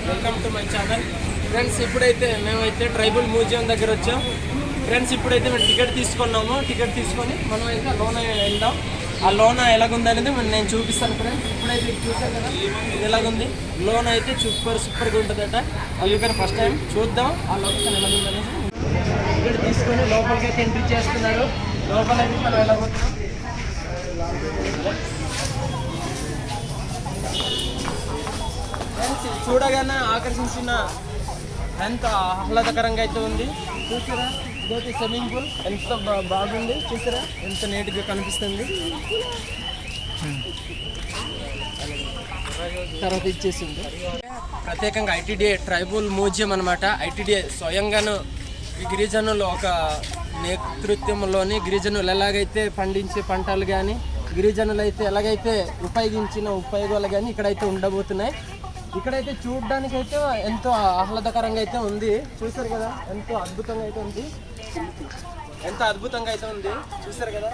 Welcome to my channel friends. ఇప్పుడైతే మేమైతే tribal museum దగ్గర వచ్చాం ఫ్రెండ్స్. ఇప్పుడైతే మేము టికెట్ తీసుకున్నాము. టికెట్ తీసుకొని మనం అయితే లోన వెళ్దాం. ఆ లోన ఎలాగుందనేది నేను చూపిస్తాను ఫ్రెండ్స్. ఇప్పుడైతే చూసాను కదా ఇది ఎలాగుంది. లోన అయితే సూపర్గా ఉంటుందట. అందుకని ఫస్ట్ టైం చూద్దాం ఆ లొకేషన్ ఎలాగుందనేది. టికెట్ తీసుకొని లోపలికి అయితే ఎంట్రీ చేస్తున్నారు. లోపలైతే మనం ఎలాగొస్తాం చూడగానే ఆకర్షించిన ఎంత ఆహ్లాదకరంగా అయితే ఉంది. చూసారా ఇదైతే స్విమ్మింగ్ పూల్ ఎంత బాగుంది. చూసారా ఎంత నీట్గా కనిపిస్తుంది. తర్వాత ఇచ్చేసింది. ప్రత్యేకంగా ఐటీడీఏ ట్రైబల్ మ్యూజియం అనమాట. ఐటీడీఏ స్వయంగాను ఈ గిరిజనులు ఒక నేతృత్వంలోని గిరిజనులు ఎలాగైతే పండించే పంటలు కానీ గిరిజనులు అయితే ఎలాగైతే ఉపయోగించిన ఉపయోగాలు కానీ ఇక్కడైతే ఉండబోతున్నాయి. ఇక్కడైతే చూడడానికి అయితే ఎంతో ఆహ్లాదకరంగా అయితే ఉంది. చూసారు కదా ఎంతో అద్భుతంగా అయితే ఉంది. చూసారు కదా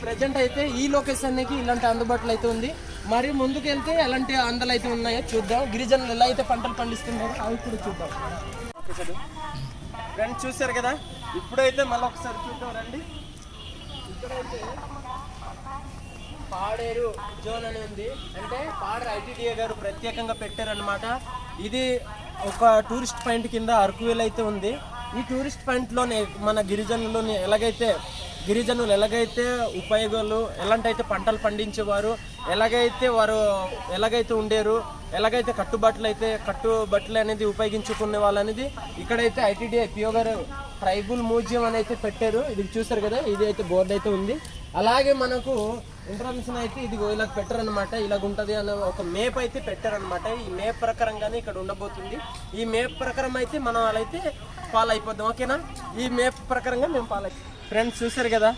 ప్రెజెంట్ అయితే ఈ లొకేషన్కి ఇలాంటి అందుబాటులో అయితే ఉంది. మరి ముందుకు వెళ్తే ఎలాంటి అందలు అయితే ఉన్నాయో చూద్దాం. గిరిజనులు ఎలా అయితే పంటలు పండిస్తున్నారో అవి కూడా చూద్దాం ఫ్రెండ్స్. చూసారు కదా ఇప్పుడైతే మళ్ళీ ఒకసారి చూద్దాం రండి. ఇక్కడైతే పాడేరు జోన్ అని ఉంది. అంటే పాడేరు ఐటీడీఏ గారు ప్రత్యేకంగా పెట్టారనమాట. ఇది ఒక టూరిస్ట్ పాయింట్ కింద అరకువేలు అయితే ఉంది. ఈ టూరిస్ట్ పాయింట్లోనే మన గిరిజనులు ఎలాగైతే ఉపయోగాలు ఎలాంటి పంటలు పండించేవారు ఎలాగైతే ఉండేరు ఎలాగైతే కట్టుబట్టలు అనేది ఉపయోగించుకునే వాళ్ళు అనేది ఇక్కడైతే ఐటీడీఏ పిఓ గారు ట్రైబల్ మ్యూజియం అని అయితే పెట్టారు. ఇది చూసారు కదా ఇది అయితే బోర్డు అయితే ఉంది. అలాగే మనకు ఇన్ఫర్మేషన్ అయితే ఇది ఇలాగ పెట్టారనమాట. ఇలాగ ఉంటుంది అనే ఒక మేప్ అయితే పెట్టారనమాట. ఈ మేప్ ప్రకారంగానే ఇక్కడ ఉండబోతుంది. ఈ మేప్ ప్రకారం అయితే మనం అలా అయితే ఫాలో అయిపోద్దాం. ఓకేనా? ఈ మేప్ ప్రకారంగా మేము ఫాలో అయిపోతాం ఫ్రెండ్స్. చూసారు కదా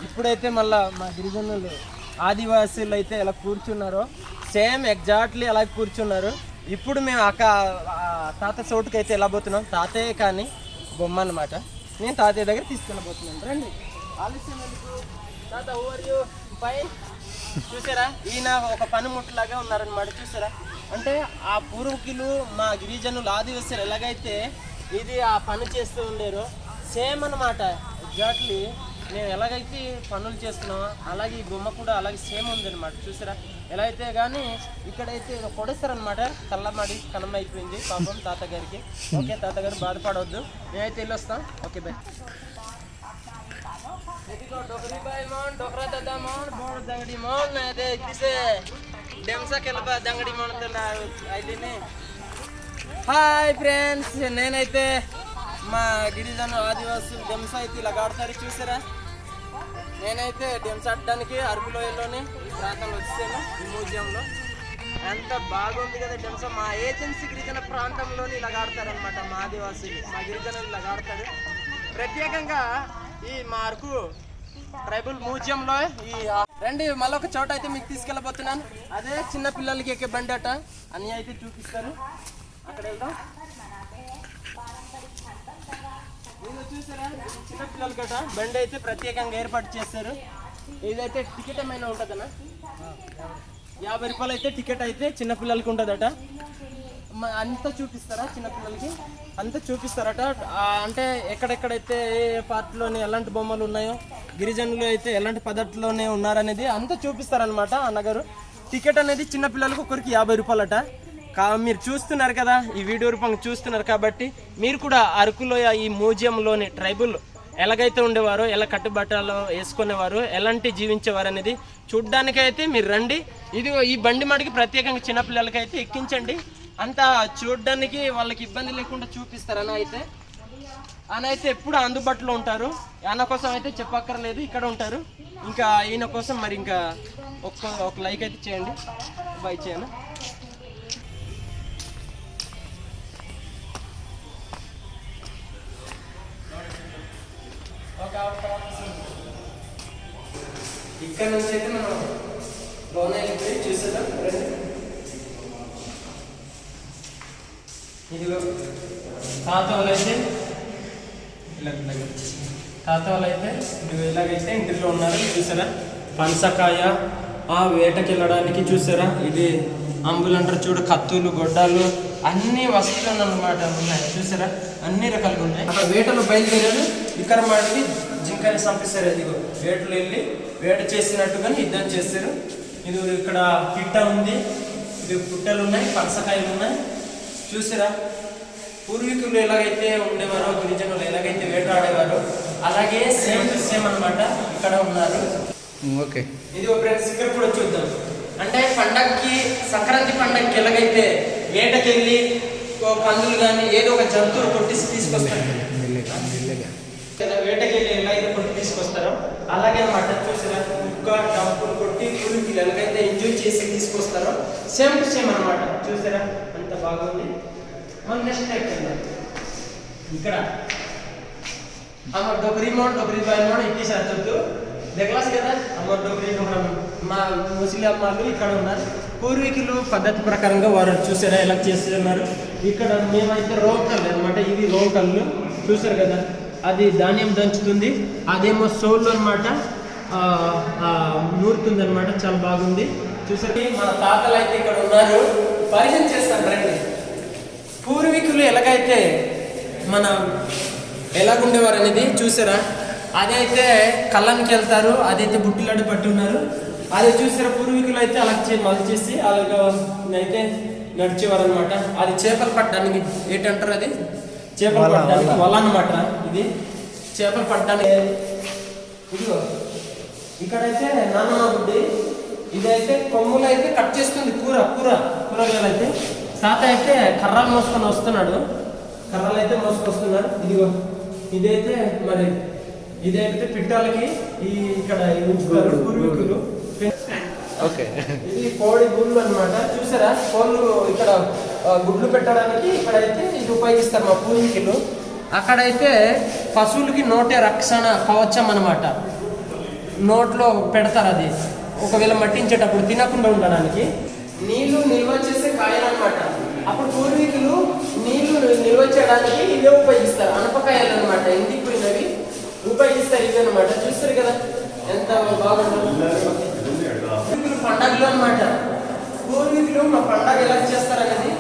ఇప్పుడైతే మళ్ళీ మా గిరిజనులు ఆదివాసీలు అయితే ఎలా కూర్చున్నారో సేమ్ ఎగ్జాక్ట్లీ అలా కూర్చున్నారు. ఇప్పుడు మేము తాత చోటుకి అయితే ఎలా పోతున్నాం. తాతయ్య కానీ బొమ్మ అనమాట. నేను తాతయ్య దగ్గర తీసుకెళ్ళబోతున్నాను. రండి ఆలస్యం ఎందుకు. తాత ఓవర్ ఫైన్. చూసారా ఈయన ఒక పనిముట్లాగా ఉన్నారనమాట. చూసారా అంటే ఆ పూర్వీకులు మా గిరిజనులు ఆదివాసీలు ఎలాగైతే ఇది ఆ పని చేస్తూ ఉండేరో సేమ్ అనమాట. ఎగ్జాక్ట్లీ మేము ఎలాగైతే పనులు చేస్తున్నామో అలాగే ఈ బొమ్మ కూడా అలాగే సేమ్ ఉంది అనమాట. చూసారా ఎలా అయితే కానీ ఇక్కడైతే కొడేస్తారనమాట. కళ్ళమాడి కనమ అయిపోయింది పాపం తాతగారికి. ఓకే తాతగారు బాధపడవద్దు. మేమైతే వెళ్ళొస్తాం. Okay bye. डोकरी बाई मन डोकरा दादा मन बोर दंगड़ी मन दे किसे डेमसा केलबा दंगड़ी मन तला आइलिने. హాయ్ ఫ్రెండ్స్, నేనైతే మా గిరిజన ఆదివాసులు డెమ్సా అయితే ఇలా ఆడతారు. చూసారా నేనైతే డెమ్సా ఆడడానికి అరకులోయలోని ప్రాంతంలో వచ్చాను. ఈ మ్యూజియంలో ఎంత బాగుంది కదా డెమ్సా. మా ఏజెన్సీ గిరిజన ప్రాంతంలోని ఇలా ఆడతారనమాట. మా ఆదివాసులు మా గిరిజనులు ఇలా ఆడతారు. ప్రత్యేకంగా ఈ మా అరకు ట్రైబల్ మ్యూజియంలో రండి మళ్ళీ ఒక చోట అయితే మీకు తీసుకెళ్ళబోతున్నాను. అదే చిన్న పిల్లలకి ఎక్కే బండి అట అన్నీ అయితే చూపిస్తారు. అక్కడ వెళ్దాం. చూసారా చిన్న పిల్లలకి అట బండి అయితే ప్రత్యేకంగా ఏర్పాటు చేస్తారు. ఇదైతే టికెట్ ఏమైనా ఉంటుందన్నా 50 రూపాయలు అయితే టికెట్ అయితే చిన్నపిల్లలకి ఉంటుందట. అంతా చూపిస్తారా చిన్నపిల్లలకి అంతా చూపిస్తారట. అంటే ఎక్కడెక్కడైతే ఏ పార్ట్లోనే ఎలాంటి బొమ్మలు ఉన్నాయో గిరిజనులు అయితే ఎలాంటి పద్ధతిలోనే ఉన్నారనేది అంతా చూపిస్తారనమాట అన్నగారు. టికెట్ అనేది చిన్నపిల్లలకు ఒకరికి 50 రూపాయలట. మీరు చూస్తున్నారు కదా ఈ వీడియో రూపంగా చూస్తున్నారు కాబట్టి మీరు కూడా అరకులో ఈ మ్యూజియంలోని ట్రైబల్ ఎలాగైతే ఉండేవారో ఎలా కట్టుబట్టలు వేసుకునేవారు ఎలాంటి జీవించేవారు అనేది చూడ్డానికైతే మీరు రండి. ఇది ఈ బండి మాటికి ప్రత్యేకంగా చిన్నపిల్లలకి అయితే ఎక్కించండి. అంతా చూడ్డానికి వాళ్ళకి ఇబ్బంది లేకుండా చూపిస్తారు అని అయితే ఎప్పుడు అందుబాటులో ఉంటారు. ఆయన కోసం అయితే చెప్పక్కర్లేదు, ఇక్కడ ఉంటారు. ఇంకా ఈయన కోసం మరి ఇంకా ఒక లైక్ అయితే చేయండి. బై చేయను. ఇక్కడ నుంచి అయితే మనం లోనే చూసేద్దాం. ఇదిగో తాత వాళ్ళైతే ఇలాగైతే ఇంటిలో ఉన్నారు. చూసారా పనసకాయ వేటకి వెళ్ళడానికి చూసారా ఇది అంబులు అంటారు చూడు, కత్తులు, గొడ్డాలు అన్ని వస్తువులు అన్నమాట ఉన్నాయి. చూసారా అన్ని రకాలుగా ఉన్నాయి. అక్కడ వేటలు బయలుదేరారు, విక్రమాడికి జింకని చంపిస్తారు. ఇదిగో వేటలు వెళ్ళి వేట చేసినట్టుగాని యుద్ధం చేస్తారు. ఇది ఇక్కడ పిట్ట ఉంది, ఇది పుట్టలు ఉన్నాయి, పనసకాయలు ఉన్నాయి. చూసారా పూర్వీకులు ఎలాగైతే ఉండేవారో, గిరిజనులు ఎలాగైతే వేటాడేవారో అలాగే సేమ్ టు సేమ్ అనమాట ఇక్కడ ఉన్నారు. ఓకే, ఇది ఒక ఫ్రెండ్స్ ఇక్కడ కూడా చూద్దాం. అంటే పండగకి, సంక్రాంతి పండగకి ఎలాగైతే వేటకెళ్ళి పందులు కానీ ఏదో ఒక జంతువులు కొట్టేసి తీసుకొస్తారు కదా, వేటకెళ్ళి ఎలా అయితే కొట్టి తీసుకొస్తారో అలాగే అనమాట. చూసారా కుక్క డబ్బులు కొట్టి పూర్వీకులు ఎలాగైతే ఎంజాయ్ చేసి తీసుకొస్తారో సేమ్ టు సేమ్ అనమాట. చూసారా అంత బాగుంది. మనం నెక్స్ట్ టైప్ ఇక్కడ আমার ডোকরি মোড় ডোকরি বাই মোড় ఇట్టి సర్చొద్దు দেখలాస్ కదా. అమర్ డోకరీ మా ముస్లిం అమ్మాళ్ళు ఇక్కడ ఉన్నారు. పూర్వీకులు పద్ధతి ప్రకారంగా వారు చూసారా ఎలా చేస్తున్నారు. ఇక్కడ మేమైతే రోకళ్ళు అనమాట, ఇవి రోకళ్ళు చూసారు కదా. అది ధాన్యం దంచుతుంది, అదేమో సోళ్ళు అనమాట నూరుతుంది అనమాట. చాలా బాగుంది. చూసారు మన తాతలు అయితే ఇక్కడ ఉన్నారు, పరిచయం చేస్తాను రండి. పూర్వీకులు ఎలాగైతే మన ఎలాగుండేవారు అనేది చూసారా. అదైతే కళ్ళనికి వెళ్తారు, అదైతే బుట్టిలాడు పట్టి ఉన్నారు. అది చూసారా పూర్వీకులు అయితే అలా మలిచేసి అలాగా అయితే నడిచేవారు అనమాట. అది చేపలు పట్టడానికి ఏంటంటారు, అది చేపలు పట్టడానికి వల అనమాట. ఇది చేపలు పట్టడానికి. ఇదిగో ఇక్కడైతే నాన్నమ్మ బుడ్డి, ఇదైతే కొమ్ములు అయితే కట్ చేస్తుంది కూరగాయలు అయితే. తాత అయితే కర్రలు మోసుకొని వస్తున్నాడు, కర్రలు అయితే మోసుకొస్తున్నారు. ఇదిగో ఇదైతే మరి ఇదైతే పిట్టాలకి ఇక్కడ ఉంచుతారు పూర్వీకులు. ఇది కోడి గుళ్ళు అనమాట. చూసారా కోళ్ళు ఇక్కడ గుడ్లు పెట్టడానికి ఇక్కడైతే ఇది ఉపయోగిస్తారు మా పూర్వీకులు. అక్కడైతే పశువులకి నోటే రక్షణ కవచం అనమాట, నోట్లో పెడతారు. అది ఒకవేళ మట్టించేటప్పుడు తినకుండా ఉండడానికి. నీళ్లు నిల్వ చేసే కాయలు అనమాట. అప్పుడు పూర్వీకులు నీళ్లు నిల్వ చేయడానికి ఇవే ఉపయోగిస్తారు, అనపకాయలు అనమాట. ఎండిపోయినవి ఉపయోగిస్తారు ఇవి అనమాట. చూస్తారు కదా ఎంత బాగుంటుంది. పూర్వీకులు పండగలు అనమాట. పూర్వీకులు మా పండగ ఎలా చేస్తారు అనేది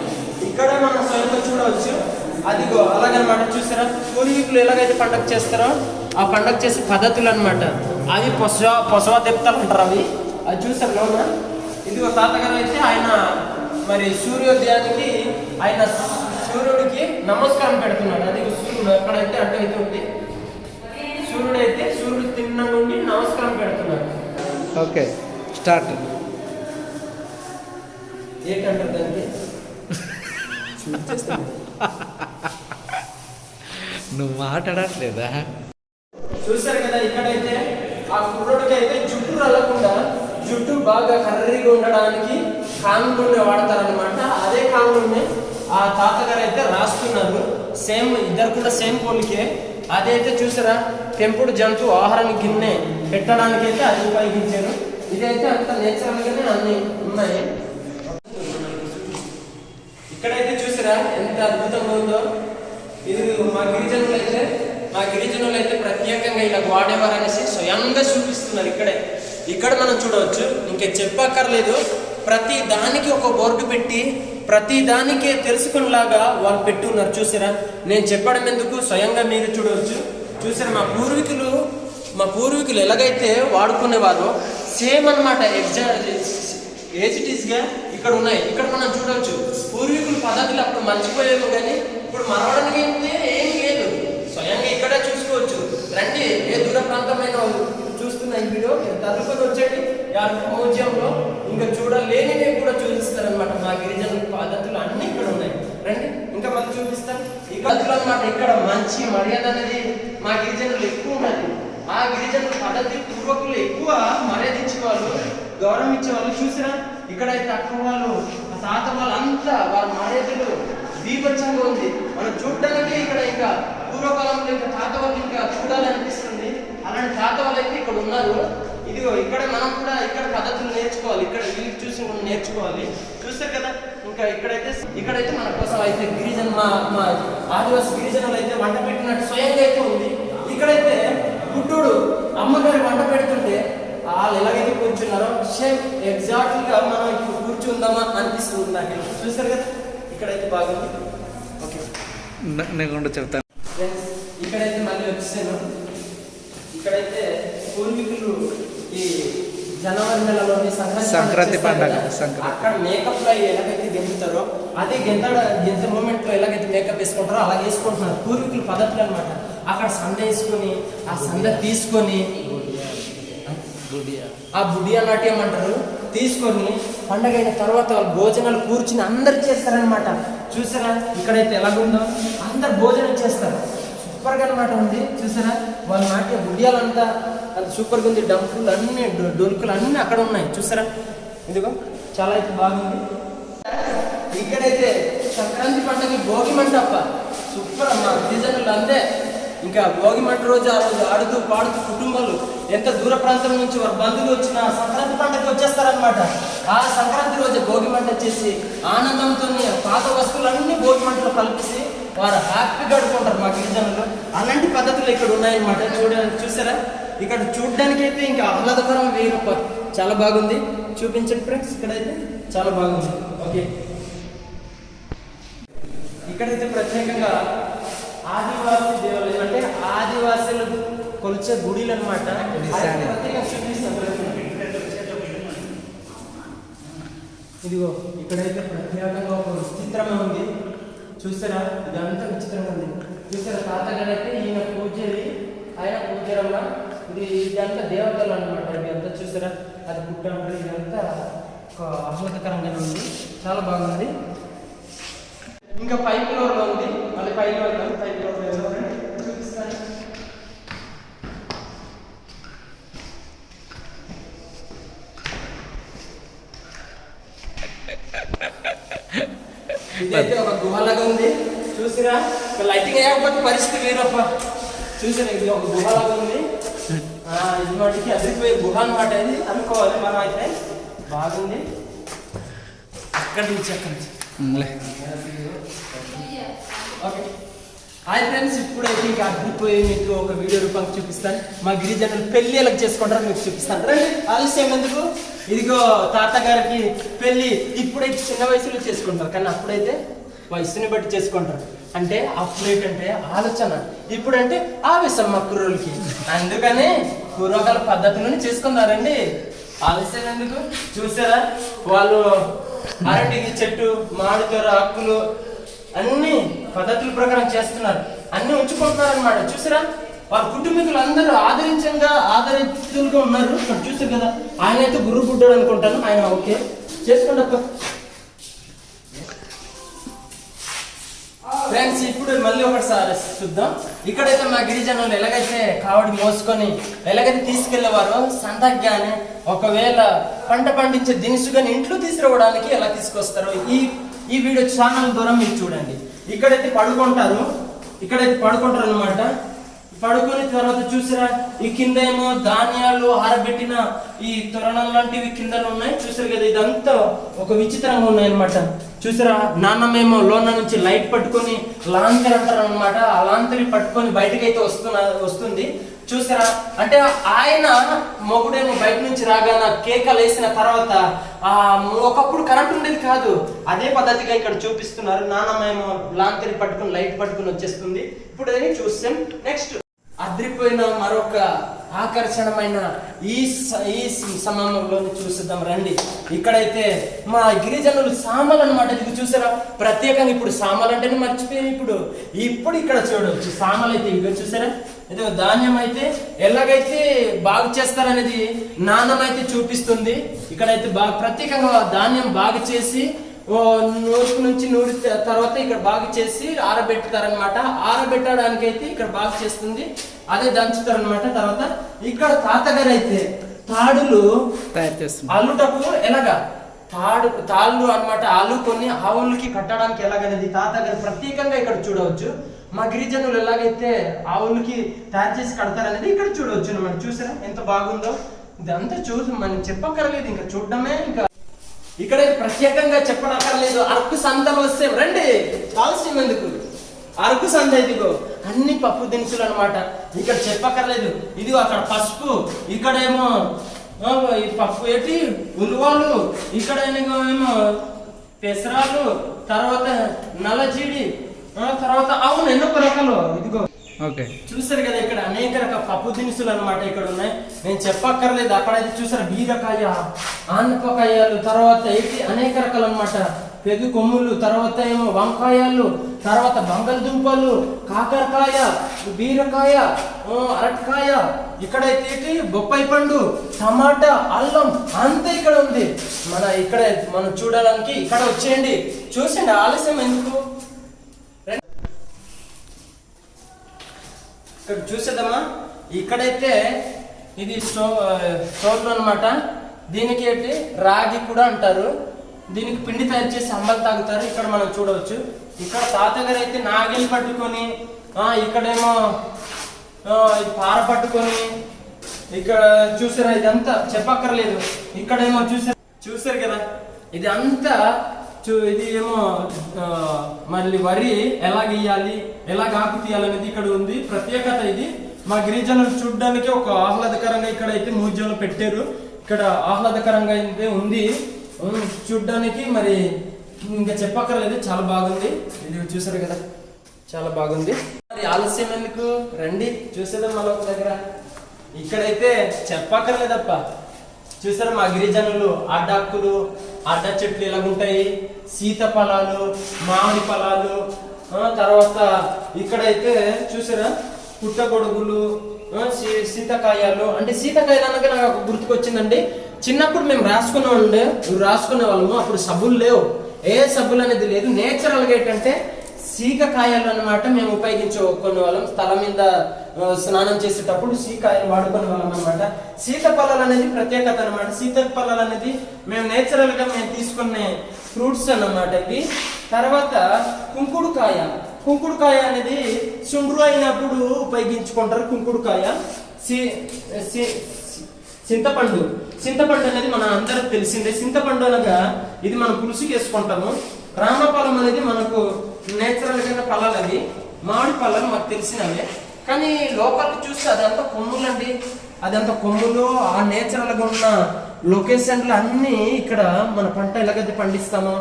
ఇక్కడ మనం స్వయంగా చూడవచ్చు. అదిగో అలాగనమాట. చూసారా పూర్వీకులు ఎలాగైతే పండగ చేస్తారో ఆ పండగ చేసే పద్ధతులు అనమాట. అవి పొసవా దెప్తాలు అంటారు అవి. అది చూసారు లోన. ఇదిగో తాతగారు అయితే ఆయన మరి సూర్యోదయానికి ఆయన సూర్యుడికి నమస్కారం పెడుతున్నాడు. అది సూర్యుడు ఎక్కడైతే అడ్డు అయితే ఉంది, సూర్యుడు తిన్న నుండి నమస్కారం పెడుతున్నాడు. Okay start. ఏంటంటారు దానికి? నువ్వు మాట్లాడట్లేదా? చూసారు కదా ఇక్కడైతే ఆ కుర్రోడికి అయితే జుట్టు రల్లకుండా, జుట్టు బాగా కర్రీగా ఉండడానికి కాంగుండే వాడతారనమాట. అదే కాంగుండే ఆ తాతగారు అయితే రాస్తున్నారు. సేమ్ ఇద్దరు కూడా సేమ్ పోలికే. అదైతే చూసారా పెంపుడు జంతువు ఆహారం గిన్నె పెట్టడానికి అయితే అది ఉపయోగించారు. ఇదైతే అంత నేచురల్ గానే అన్ని ఉన్నాయి. ఇక్కడైతే చూసారా ఎంత అద్భుతంగా ఉందో. ఇది మా గిరిజనులు అయితే ప్రత్యేకంగా ఇలా వాడేవారు అనేసి స్వయంగా చూపిస్తున్నారు. ఇక్కడ మనం చూడవచ్చు. ఇంకా చెప్పక్కర్లేదు. ప్రతి దానికి ఒక బోర్డు పెట్టి ప్రతి దానికే తెలుసుకునేలాగా వాళ్ళు పెట్టి ఉన్నారు. చూసారా నేను చెప్పడం ఎందుకు, స్వయంగా మీరు చూడవచ్చు. చూసారా మా పూర్వీకులు ఎలాగైతే వాడుకునేవారో సేమ్ అనమాట. ఏజ్ ఇట్ ఈస్గా ఇక్కడ ఉన్నాయి. ఇక్కడ మనం చూడవచ్చు పూర్వీకుల పద్ధతులు అప్పుడు మర్చిపోయేవి, కానీ ఇప్పుడు మరవడానికి ఏం లేదు. స్వయంగా ఇక్కడే చూసుకోవచ్చు. రండి, ఏ దూర ప్రాంతమైన చూస్తున్న ఈ వీడియో తదుపరి వచ్చేది మ్యూజియంలో ఇంకా చూడలేనివి కూడా చూపిస్తారనమాట. మా గిరిజన పద్ధతులు అన్ని ఇక్కడ ఉన్నాయి. రండి ఇంకా మళ్ళీ చూపిస్తాం. ఈ పద్ధతులు అనమాట. ఇక్కడ మంచి మర్యాద అనేది మా గిరిజనులు ఎక్కువ ఉన్నది. ఆ గిరిజనుల పద్ధతి పూర్వకులు ఎక్కువ మర్యాద ఇచ్చేవాళ్ళు, గౌరవం ఇచ్చేవాళ్ళు. చూసినా ఇక్కడైతే అక్క వాళ్ళు, తాత వాళ్ళు అంతా వారి మర్యాదలు దీపచ్చంగా ఉంది. మనం చూడడానికి ఇక్కడ ఇంకా పూర్వకాలంలో ఇంకా తాత వాళ్ళు ఇంకా చూడాలనిపిస్తుంది. అలాంటి తాత వాళ్ళు అయితే ఇక్కడ ఉన్నారు. ఇదిగో ఇక్కడ మనం కూడా ఇక్కడ పద్ధతులు నేర్చుకోవాలి. ఇక్కడ వీళ్ళు చూసి మనం నేర్చుకోవాలి. చూస్తారు కదా ఇంకా ఇక్కడైతే మన కోసం అయితే గిరిజన మా ఆదివాసి గిరిజనులు అయితే వంట పెట్టినట్టు స్వయంగా అయితే ఉంది. ఇక్కడైతే గుడ్డోడు అమ్మగారి వంట పెడుతుంటే ఆ వాళ్ళు ఎలాగైతే కూర్చున్నారో సేమ్ ఎగ్జాక్ట్గా మనం ఇప్పుడు కూర్చుందామా అనిపిస్తుంది నాకు. చూస్తారు కదా ఇక్కడైతే బాగుంది. ఓకే నేను చెప్తాను. ఇక్కడైతే మళ్ళీ వచ్చాను. ఇక్కడైతే పూర్వీకులు ఈ జనవరి నెలలోని సంక్రాంతి పండుగ అక్కడ మేకప్ లో ఎలాగైతే గెంతుతారో అదే గెంత మూమెంట్ లో ఎలాగైతే మేకప్ వేసుకుంటారో అలా వేసుకుంటున్నారు పూర్వీకుల పద్ధతులు అనమాట. అక్కడ సంద వేసుకొని ఆ సంద తీసుకొని ఆ బుడియా నాట్యం అంటారు తీసుకొని పండగ అయిన తర్వాత వాళ్ళు భోజనాలు కూర్చుని అందరు చేస్తారనమాట. చూసారా ఇక్కడైతే ఎలాగుందో అందరు భోజనం చేస్తారు. సూపర్గా అనమాట ఉంది. చూసారా వాళ్ళ నాట్యం బుడియాలంతా అది సూపర్గా ఉంది. డంపులు అన్ని డొలుకులు అన్నీ అక్కడ ఉన్నాయి. చూసారా ఇదిగో చాలా అయితే బాగుంది. ఇక్కడైతే సంక్రాంతి పండుగ భోగి మంటప్ప సూపర్ అమ్మా. గిరిజనులు అంతే ఇంకా భోగి మంట రోజు ఆ రోజు ఆడుతూ పాడుతూ కుటుంబాలు ఎంత దూర ప్రాంతం నుంచి వారి బంధువులు వచ్చిన సంక్రాంతి పండుగకి వచ్చేస్తారనమాట. ఆ సంక్రాంతి రోజు భోగి మంట వచ్చేసి ఆనందంతో పాత వస్తువులన్నీ భోగి మంటలో కల్పిసి వారు హ్యాపీగా గడుపుకుంటారు మా గిరిజనులు. అలాంటి పద్ధతులు ఇక్కడ ఉన్నాయన్నమాట. చూసారా ఇక్కడ చూడడానికి అయితే ఇంకా ఆహ్లాదకరం వేరొక చాలా బాగుంది. చూపించండి ఫ్రెండ్స్. ఇక్కడైతే చాలా బాగుంది. ఓకే ఇక్కడైతే ప్రత్యేకంగా ఆదివాసీ దేవాలయం అంటే ఆదివాసీలు కొలిచే గుడిలు అనమాట. ఇదిగో ఇక్కడైతే ప్రత్యేకంగా ఒక విచిత్రమే ఉంది. చూసారా ఇదంతా విచిత్రంగా ఉంది. చూసారా తాతగారు అయితే ఈయన పూజది ఆయన పూజరమ్మ ఇదంతా దేవతలు అనమాట. ఇదంతా చూసారా అది గుట్ట ఉంటుంది. ఇదంతా ఒక ఆహ్లాదకరంగానే ఉంది. చాలా బాగుంది. ఇంకా 5 ఫ్లోర్లో ఉంది. మళ్ళీ 5 ఫ్లోర్లో చూపిస్తాను. ఇదైతే ఒక గుహలాగా ఉంది. చూసిరా లైటింగ్ అయ్యకపోతే పరిస్థితి వేరప్ప. చూసిరా ఇది ఒక గుహలాగా ఉంది. ఇది వాటికి అదిరిపోయే గుహ అనమాట. ఇది అనుకోవాలి మనం. అయితే బాగుంది. అక్కడి నుంచి ఓకే హాయ్ ఫ్రెండ్స్. ఇప్పుడైతే ఇంకా అదిరిపోయి మీకు ఒక వీడియో రూపంగా చూపిస్తాను. మా గిరిజనులు పెళ్ళి ఎలా చేసుకుంటారో మీకు చూపిస్తాను. రండి ఆలస్యం ఎందుకు. ఇదిగో తాతగారికి పెళ్ళి ఇప్పుడైతే చిన్న వయసులో చేసుకుంటారు కానీ అప్పుడైతే వయసుని బట్టి చేసుకుంటారు. అంటే అప్పుడేంటంటే ఆలోచన, ఇప్పుడంటే ఆవేశం మా కుర్రోళ్ళకి. అందుకని పూర్వకాల పద్ధతులను చేసుకున్నారండి. ఆలస్యం ఎందుకు. చూసారా వాళ్ళు అరటి చెట్టు మామిడితోర ఆకులు అన్ని పద్ధతుల ప్రకారం చేస్తున్నారు. అన్ని ఉంచుకుంటున్నారు అనమాట. చూసారా వాళ్ళ కుటుంబీకులు అందరూ ఆదరితులుగా ఉన్నారు. ఇక్కడ చూసారు కదా ఆయన అయితే గుర్రు పుట్టాడు అనుకుంటాను. ఆయన ఓకే చేసుకోండి ఫ్రెండ్స్. ఇప్పుడు మళ్ళీ ఒకసారి చూద్దాం. ఇక్కడైతే మా గిరిజనులు ఎలాగైతే కావడి మోసుకొని ఎలాగైతే తీసుకెళ్లేవారో సంతకి కానీ ఒకవేళ పంట పండించే దినుసు కానీ ఇంట్లో తీసుకురావడానికి ఎలా తీసుకొస్తారో ఈ వీడియో ఛానల్ ద్వారా మీరు చూడండి. ఇక్కడైతే పడుకుంటారు అనమాట. పడుకుని తర్వాత చూసారా ఈ కింద ఏమో ధాన్యాలు ఆరబెట్టిన ఈ తొరణం లాంటివి కిందలు ఉన్నాయి. చూసారు కదా ఇదంతా ఒక విచిత్రంగా ఉన్నాయి అనమాట. చూసారా నాన్నమేమో లోన నుంచి లైట్ పట్టుకొని లాంతరి అంటారు అనమాట. ఆ లాంతరి పట్టుకొని బయటకైతే వస్తుంది. చూసారా అంటే ఆయన మొగుడేమో బయట నుంచి రాగానే కేకలు వేసిన తర్వాత ఒకప్పుడు కరెంట్ ఉండేది కాదు. అదే పద్ధతిగా ఇక్కడ చూపిస్తున్నారు. నాన్నమేమో లాంతరి పట్టుకొని లైట్ పట్టుకొని వచ్చేస్తుంది. ఇప్పుడు అదే చూస్తాం. నెక్స్ట్ అద్రిపోయిన మరొక ఆకర్షణమైన ఈ సమయంలో చూసిద్దాం రండి. ఇక్కడైతే మా గిరిజనులు సామలు అనమాట. ఇది చూసారా ప్రత్యేకంగా ఇప్పుడు సామలు అంటేనే మర్చిపోయాను. ఇప్పుడు ఇక్కడ చూడవచ్చు సామలు అయితే ఇవి చూసారా. ఇది ధాన్యం అయితే ఎలాగైతే బాగు చేస్తారనేది నాన్నమ్మ అయితే చూపిస్తుంది. ఇక్కడైతే బాగా ప్రత్యేకంగా ధాన్యం బాగు చేసి నూరు నుంచి నూరు తర్వాత ఇక్కడ బాగు చేసి ఆరబెట్టుతారనమాట. ఆరబెట్టడానికి అయితే ఇక్కడ బాగు చేస్తుంది. అదే దంచుతారనమాట. తర్వాత ఇక్కడ తాతగారు అయితే తాడులు తయారు చేస్తారు. అల్లుటకు ఎలాగా తాళ్ళు అనమాట. కొన్ని ఆవులకి కట్టడానికి ఎలాగనేది తాతగారు ప్రత్యేకంగా ఇక్కడ చూడవచ్చు. మా గిరిజనులు ఎలాగైతే ఆవులకి తయారు చేసి కడతారనేది ఇక్కడ చూడవచ్చు అనమాట. చూసారా ఎంత బాగుందో. ఇదంతా చూసి మనం చెప్పక్కర్లేదు, ఇంకా చూడడమే. ఇంకా ఇక్కడ ప్రత్యేకంగా చెప్పనక్కర్లేదు. అరకు సంతలు వస్తే రండి ఆలస్యం ఎందుకు. అరకు సంత ఇదిగో అన్ని పప్పు దినుసులు అనమాట. ఇక్కడ చెప్పక్కర్లేదు. ఇదిగో అక్కడ పసుపు, ఇక్కడేమో ఈ పప్పు ఏంటి ఉలువలు, ఇక్కడ ఏమో పెసరాలు, తర్వాత నల్లజీడి, తర్వాత అవును ఎన్నో రకాలు. ఇదిగో ఓకే, చూసారు కదా ఇక్కడ అనేక రకాల పప్పు దినుసులు అనమాట ఇక్కడ ఉన్నాయి. నేను చెప్పక్కర్లేదు, అక్కడైతే చూసారు బీరకాయ, ఆనపకాయలు, తర్వాత ఏంటి అనేక రకాలు అనమాట, పెగు కొమ్ములు, తర్వాత ఏమో వంకాయలు, తర్వాత బంగాళదుంపలు, కాకరకాయ, బీరకాయ, అరటికాయ, ఇక్కడైతే ఏంటి బొప్పాయి పండు, టమాటా, అల్లం అంతా ఇక్కడ ఉంది. ఇక్కడ మనం చూడడానికి ఇక్కడ వచ్చేయండి, చూసండి, ఆలస్యం ఎందుకు. ఇక్కడ చూసేదమ్మా, ఇక్కడైతే ఇది స్టోర్లు అనమాట. దీనికి ఏంటి రాగి కూడా అంటారు. దీనికి పిండి తయారు చేసి అంబలు తాగుతారు. ఇక్కడ మనం చూడవచ్చు. ఇక్కడ తాతగారు అయితే నాగేలు పట్టుకొని, ఇక్కడేమో పార పట్టుకొని, ఇక్కడ చూసారా ఇదంతా చెప్పక్కర్లేదు. ఇక్కడేమో చూసారు కదా ఇది అంతా ఇది ఏమో మళ్ళీ వరి ఎలా గీయాలి, ఎలా ఆకు తీయాలనేది ఇక్కడ ఉంది. ప్రత్యేకత ఇది. మా గిరిజనులు చూడడానికి ఒక ఆహ్లాదకరంగా ఇక్కడైతే మ్యూజియంలో పెట్టారు. ఇక్కడ ఆహ్లాదకరంగా అయితే ఉంది చూడ్డానికి. మరి ఇంకా చెప్పక్కర్లేదు, చాలా బాగుంది. ఇది చూసారు కదా చాలా బాగుంది. మరి ఆలస్యం ఎందుకు, రండి చూసేద్దాం మళ్ళీ ఒక దగ్గర. ఇక్కడైతే చెప్పక్కర్లేదప్ప. చూసారు మా గిరిజనులు అడ్డాకులు, అడ్డ చెట్లు ఇలాగుంటాయి, సీతఫలాలు, మామిడి ఫలాలు, తర్వాత ఇక్కడైతే చూసారా పుట్టగొడుగులు, సీతకాయలు. అంటే సీతకాయలు అనగా నాకు ఒక గుర్తుకొచ్చిందండి. చిన్నప్పుడు మేము రాసుకునే వాళ్ళము. అప్పుడు సబ్బులు లేవు, ఏ సబ్బులు అనేది లేదు. నేచురల్గా ఏంటంటే సీకకాయలు అనమాట మేము ఉపయోగించుకునే వాళ్ళం. తల మీద స్నానం చేసేటప్పుడు సీకాయలు వాడుకునే వాళ్ళం అనమాట. సీతఫలాలు అనేది ప్రత్యేకత అనమాట. సీతఫలాలు అనేది మేము నేచురల్ గా మేము తీసుకునే ఫ్రూట్స్ అన్నమాట ఇవి. తర్వాత కుంకుడుకాయ అనేది సుండ్రు అయినప్పుడు ఉపయోగించుకుంటారు. కుంకుడుకాయ, చింతపండు అనేది మన అందరికి తెలిసిందే. చింతపండు అనగా ఇది మనం పులుసుకి వేసుకుంటాము. రామఫలం అనేది మనకు నేచురల్ గా ఫలాలు అవి. మామిడి ఫలాలు మాకు తెలిసినవే, కానీ లోపలికి చూస్తే అదంతా కొమ్ములండి. అదంతా కొమ్ములు. ఆ నేచురల్ గా ఉన్న లొకేషన్లు అన్ని ఇక్కడ మన పంట ఎలాగైతే పండిస్తామో,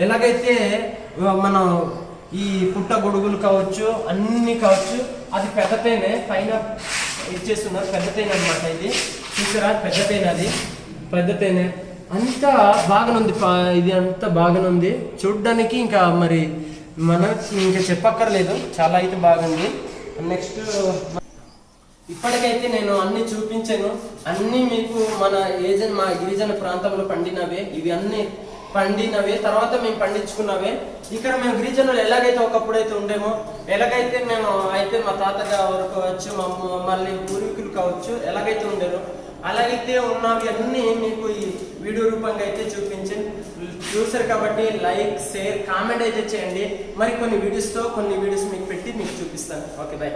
ఎలాగైతే మనం ఈ పుట్ట గొడుగులు కావచ్చు, అన్ని కావచ్చు, అది పెద్ద తేనె పైన ఇచ్చేస్తున్నారు. పెద్ద తేనె అనమాట ఇది. చూసారా పెద్ద తేనె, అది పెద్ద తేనె. అంతా బాగానుంది, ఇది అంతా బాగానుంది చూడ్డానికి. ఇంకా మరి మనం ఇంకా చెప్పక్కర్లేదు, చాలా అయితే బాగుంది. నెక్స్ట్ ఇప్పటికైతే నేను అన్ని చూపించాను. అన్ని మీకు మా గిరిజన ప్రాంతంలో పండినవే. ఇవి అన్ని పండినవే, తర్వాత మేము పండించుకున్నవే. ఇక్కడ మేము గిరిజనులు ఎలాగైతే ఒకప్పుడు అయితే ఉండేమో, ఎలాగైతే మేము అయితే మా తాతగారు కావచ్చు, మళ్ళీ పూర్వీకులు కావచ్చు, ఎలాగైతే ఉండేనో అలాగైతే ఉన్నవి అన్నీ మీకు ఈ వీడియో రూపంగా అయితే చూసారు. కాబట్టి లైక్, షేర్, కామెంట్ అయితే చేయండి. మరి కొన్ని వీడియోస్ మీకు పెట్టి మీకు చూపిస్తాను. Okay, bye.